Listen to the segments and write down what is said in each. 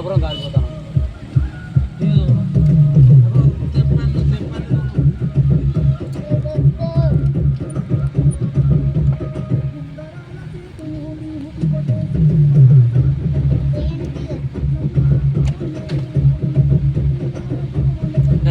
అప్పురం కాలిపోతాను.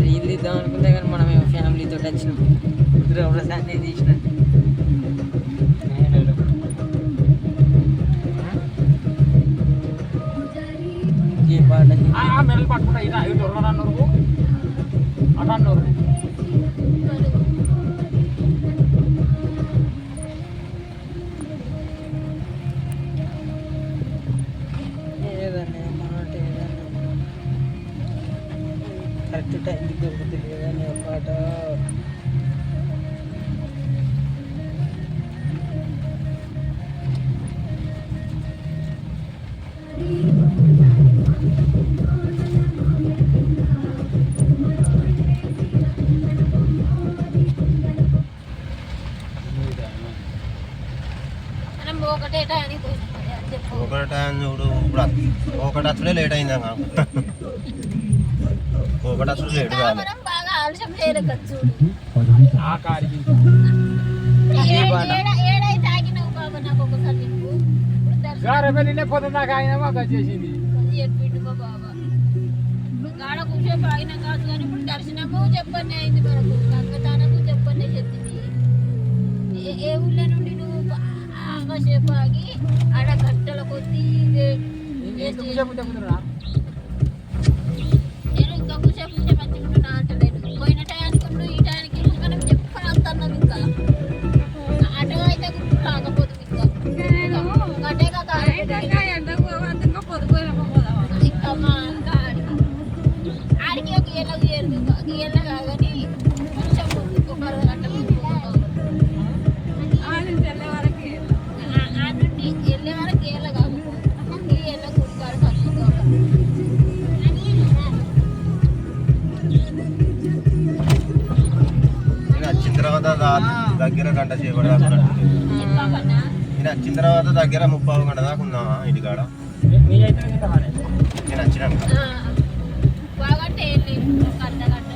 Reel తీద్దాం అనుకుంటే కానీ మనం ఫ్యామిలీతో వచ్చినాం. రౌడసాన్ని తీసిన ఏ పాట మెడలు పట్టుకుంటా ఇది ఇటు అన్నారు అటు అన్నారు. ఏదన్నా మాట ఏదన్నా కరెక్ట్ టైంకి దొరుకుతుంది ఏదన్నా పాట. ఒకటే టైం చూడు ఇప్పుడు ఒకటి అసలే లేట్ అయిందా ఒకటి అసలు లేట్ కాదు. బాగా ఆలస్యం చేయలేదు. ఏడైతే ఆగినావు బాబా నాకు ఒకసారి నిన్నే పొద్దున్న దాకా ఆయన మాకు చేసింది చెప్పిండు బాబా. గాడ కూర్చోపు ఆగినా కాదు కానీ ఇప్పుడు దర్శనము చెప్పండి అయింది మనకు. గంగతానము చెప్పండి చెప్పింది. ఏ ఊళ్ళో నుండి నువ్వు సేపు ఆగి ఆడ గంటల కొద్దీ నేను ఇంకా కూర్చేపు ఉంటే మంచిగా ఉంటున్నా అంటలేను. పోయిన టయానికి ఇప్పుడు ఈ టయానికి మనం చెప్పని వస్తున్నాం. ఇంకా అటు అయితే గుర్తు రాకపోతుంది. ఇంకా అటేగా ఇంకా మా ఆడికి ఒక ఏళ్ళ చేరుదు. ఒక ఏళ్ళ కాదని కొంచెం ఒక అరగంట వెళ్ళే వరకు ఏళ్ళ కాదు ఏళ్ళ కుడికారు వచ్చిన తర్వాత దగ్గర గంట చేయబడి నేను వచ్చిన తర్వాత దగ్గర 30 గంట దాకా ఉన్నా ఇంటికాడ. నేను వచ్చినాక బాగంటే ఒక అర్ధ గంట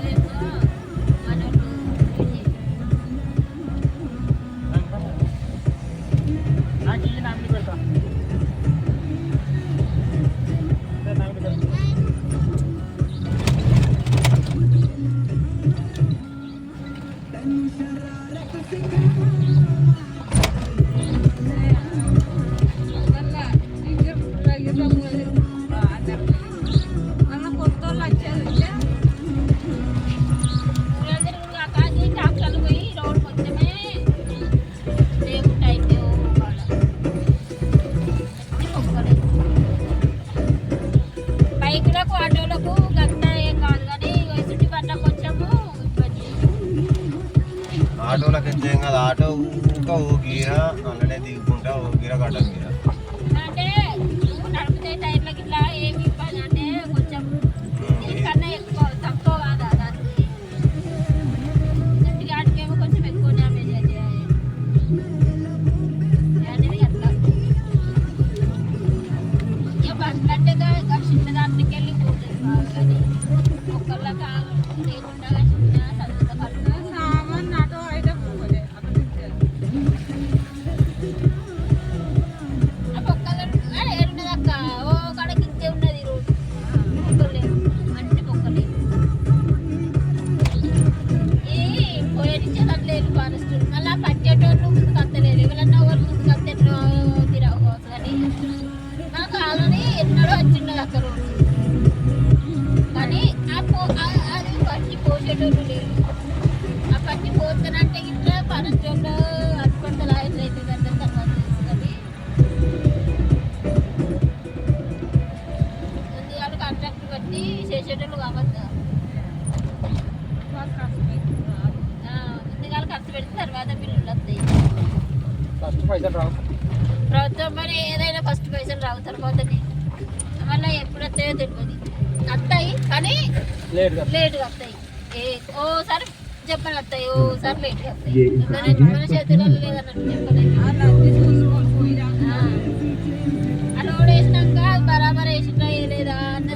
బైకులకు ఆటోలకు గంట ఏం కాదు కానీ చుట్టి పట్ల కొంచెము ఆటోలకు ఏం కాదు. ఆటో ఇంకా ఓ గీర అలానే దిగుకుంటా ఓ గీర గడ్డ గీర అంటే నడిపితే టైర్లకి ఇట్లా ఏమి ఇబ్బంది అంటే కొంచెం దీనికన్నా ఎక్కువ తక్కువ కాదా దానికి ఇంటికి ఆటకేమో కొంచెం ఎక్కువ డ్యామేజ్ అనేది అట్లా ఇక బండ్లంటే చిన్న దాంట్లోకి వెళ్ళి పోతుంది బాగా కానీ ఒక్కళ్ళ కాదు లేకుండా చిన్న సంత కట్టు సామాన్ ఆటో అయితే మళ్ళా పట్టేటోళ్ళు ముందుకు వస్తలేరు. ఎవరన్నా వాళ్ళు ముందుకు వస్తే తిరగవచ్చు కానీ మనకు ఆల్రెడీ ఎన్నడో వచ్చిండదు అక్కడ కానీ అది పట్టి పోసేటోళ్ళు లేరు. ఆ పట్టి పోతానంటే ఇట్లా పనటోళ్ళు అటుపంటలు ఎట్లయితే అందరి తర్వాత తీసుకొని ముందుగా కాంట్రాక్ట్ బట్టి చేసేటోళ్ళు కావద్దా ముందుగా ఖర్చు పెడితే తర్వాత బిల్లులు వస్తాయి. ఫస్ట్ పైసలు రావు. ప్రభుత్వం మరి ఏదైనా ఫస్ట్ పైసలు రావు తర్వాతనే మళ్ళీ ఎప్పుడు వస్తాయో తెలియదు. వస్తాయి కానీ లేటుగా వస్తాయి. ఓసారి చెప్పని వస్తాయి ఓసారి లేట్గా వస్తాయి. మన చేతుల్లో లేదన్నట్టు చెప్పలేదు. ఆ లోడ్ వేసినాక బరాబర్ వేసినా లేదా అన్న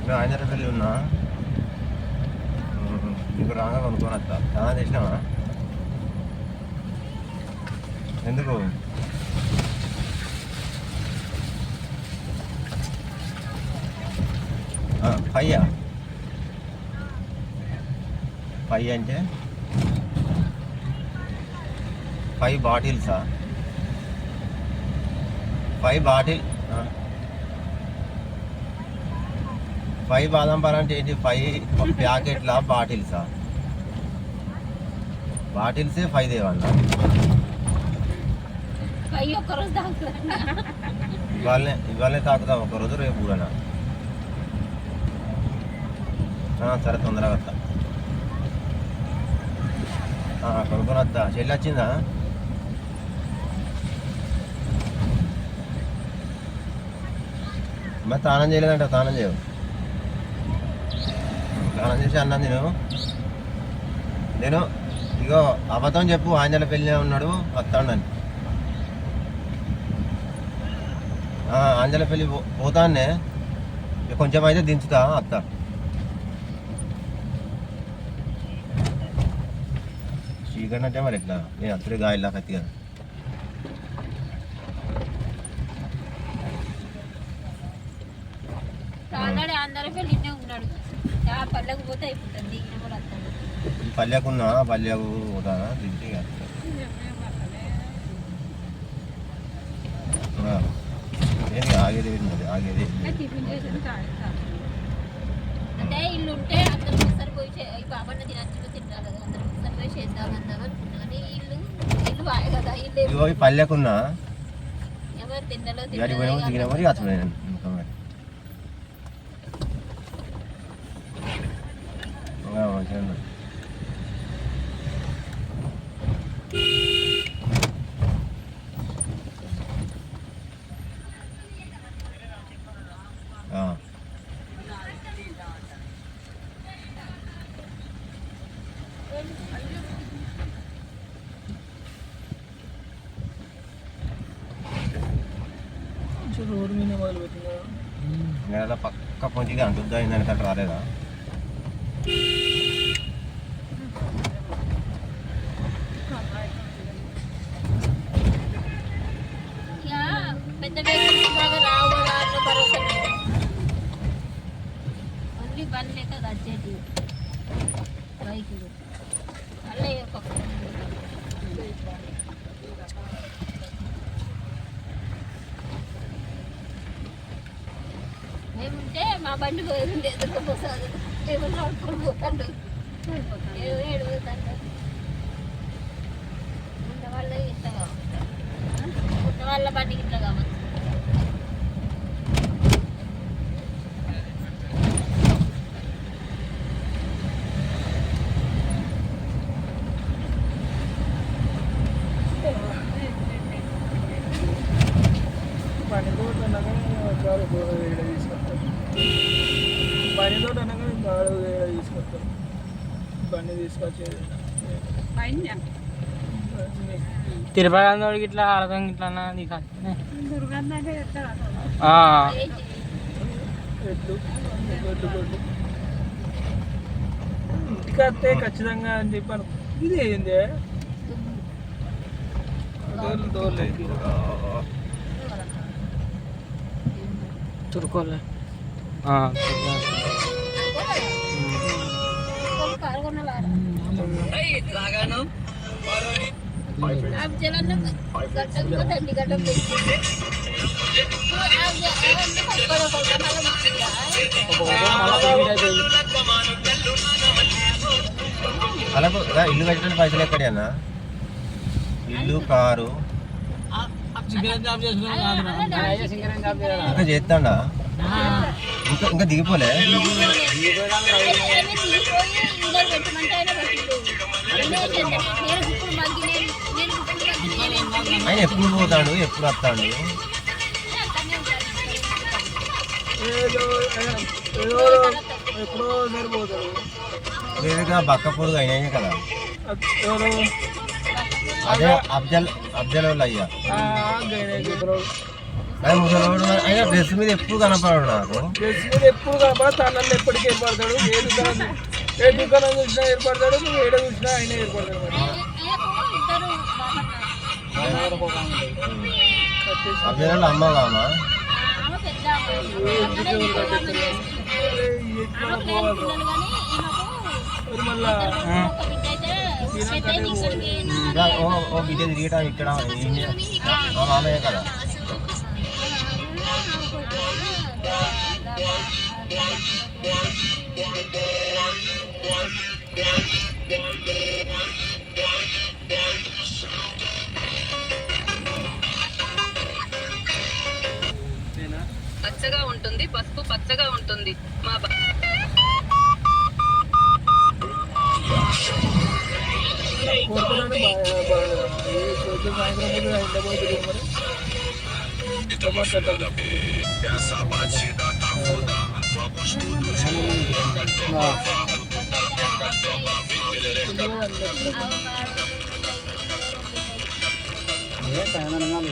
నేను ఆంజనేయపల్లి ఉన్నా. నీకు రాగా కొనుక్కొని వస్తా. చాలా చేసినావా? ఎందుకు? ఫైయా? 5 అంటే 5 బాటిల్సా? 5 బాటిల్ 5 బాదం పాలు అంటే ఏంటి? 5 ప్యాకెట్లా బాటిల్సా? బాటిల్సే 5 తేవన్నా? ఇవాళనే తాగుతాం ఒకరోజు, రేపు కూడా. సరే తొందరగా వస్తా. కొనుక్కొని వస్తా. చెల్లి వచ్చిందా? మరి స్నానం చేయలేదంట. స్నానం చేయవు. స్నానం చేసి అన్నం నేను ఇగో అబద్ధం చెప్పు. ఆంజనేయ పెళ్ళి ఉన్నాడు, వస్తాడని. ఆంజనేయ పెళ్ళి పోతానే కొంచెం అయితే దించుతా, వస్తా. చీకటి అంటే మరి ఎట్లా? నేను అప్పుడే గాయలా కత్తి కదా. పల్లెకున్నా పల్లెకు పోతానా దించి ఏంటి ఆగేది? ఆగేది అంటే ఇల్లు ఉంటే అందరూ ఒకసారి పోయి బాబన్న తినచ్చు తింటారు కదా, అందరూ ఒకసారి పోయి చేద్దాం అందాం అనుకున్నా. కానీ ఇల్లు బాగా కదా. ఇల్లు పల్లెకున్నా ఎవరు తిండలో దిగిన మరి అసలు రోడ్డు మీద మొదలు పెట్టినా నెల పక్క పొంచిగా అంటుద్దా అయిందని అట్లా రాలేదా? పెద్ద బాగా రావు భరోసా ఓన్లీ బండ్ లెక్క వచ్చేటి బైకులు అల్లే మేముంటే మా బండి పోయింది ఎదుర్కోపోతుంది. ఏమన్నా ఆడుకొని పోతాడు, ఏడు పోతాడు. ఉన్న వాళ్ళ ఇట్లా కావచ్చు, ఉన్న వాళ్ళ బండికి ఇట్లా కావచ్చు. పనితో అనగా బాగా తీసుకొస్తాం. బండి తీసుకొచ్చేది తిరుపతి ఇట్లా అర్థం ఇట్లా ఇంటికి వస్తే ఖచ్చితంగా అని చెప్పాను. ఇది ఏంది తురుకోలే అలా ఇల్లు కట్టడానికి పైసలు ఎక్కడేనా? ఇల్లు కారు ఇంకా చేస్తాడా? ఇంకా దిగిపోలే? ఆయన ఎప్పుడు పోతాడు, ఎప్పుడు వస్తాడు? వేరేగా బక్క పొడుగు అయినాయి కదా. అదే అఫ్జల్ వాళ్ళు అయ్యా అది ముసలోడు అయినా డ్రెస్ మీద ఎప్పుడు కనపడడు నాకు. డ్రెస్ మీద ఎప్పుడు కనపడ తనల్లో ఎప్పటికీ ఏర్పడతాడు. ఏ దుకాణం చూసినా ఏర్పడతాడు. నువ్వు ఏడ చూసినా ఆయన ఏర్పడతాడు. అభిరాలు అమ్మ కామా మళ్ళా ఓ బిడ్డ తిరిగటం ఇక్కడ మా మామయ్య కదా. పచ్చగా ఉంటుంది, పసుపు పచ్చగా ఉంటుంది. మా సాయంత్రం